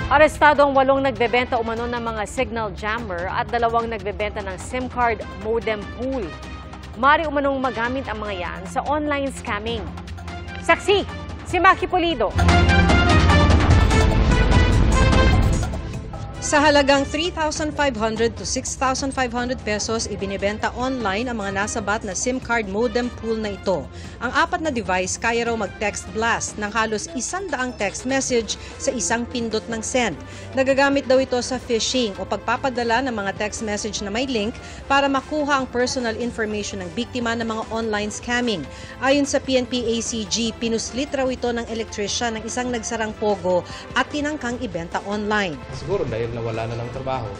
Arestado ang 8 nagbebenta umano ng mga signal jammer at 2 nagbebenta ng SIM card modem pool. Mari umanong magamit ang mga yan sa online scamming. Saksi, si Maki Pulido. Sa halagang 3,500 to 6,500 pesos, ibinibenta online ang mga nasabat na SIM card modem pool na ito. Ang 4 na device kaya raw mag-text blast ng halos 100 text message sa isang pindot ng send. Nagagamit daw ito sa phishing o pagpapadala ng mga text message na may link para makuha ang personal information ng biktima ng mga online scamming. Ayon sa PNP-ACG, pinuslit raw ito ng electrician ng isang nagsarang pogo at tinangkang ibenta online. Siguro dahil nawala na ng trabaho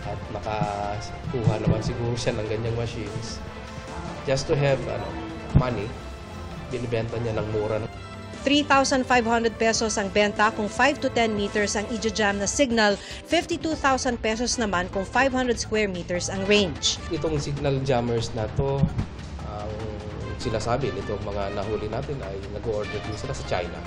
at nakakuha naman siguro siya ng ganyang machines. Just to have money, binibenta niya ng mura. 3,500 pesos ang benta kung 5 to 10 meters ang i-jam na signal, 52,000 pesos naman kung 500 square meters ang range. Itong signal jammers na to, ang sila sabi nitong mga nahuli natin ay nag-order din sila sa China.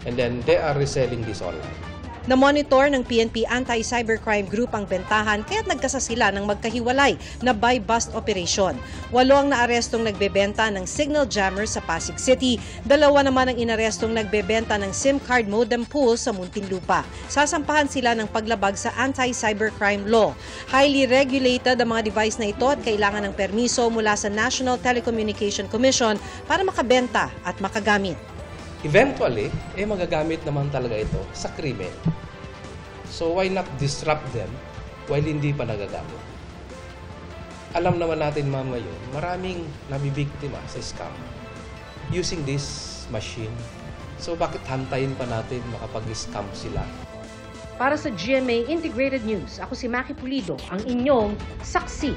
And then they are reselling this online. Na-monitor ng PNP Anti-Cybercrime Group ang bentahan kaya't nagkasa sila ng magkahiwalay na buy-bust operation. 8 ang naarestong nagbebenta ng signal jammer sa Pasig City, 2 naman ang inarestong nagbebenta ng SIM card modem pool sa Muntinlupa. Sasampahan sila ng paglabag sa anti-cybercrime law. Highly regulated ang mga device na ito at kailangan ng permiso mula sa National Telecommunication Commission para makabenta at makagamit. Eventually, magagamit naman talaga ito sa krimen. So why not disrupt them while hindi pa nagagamit? Alam naman natin ngayon, maraming nabibiktima sa scam using this machine. So bakit hantayin pa natin makapag-scam sila? Para sa GMA Integrated News, ako si Maki Pulido, ang inyong saksi.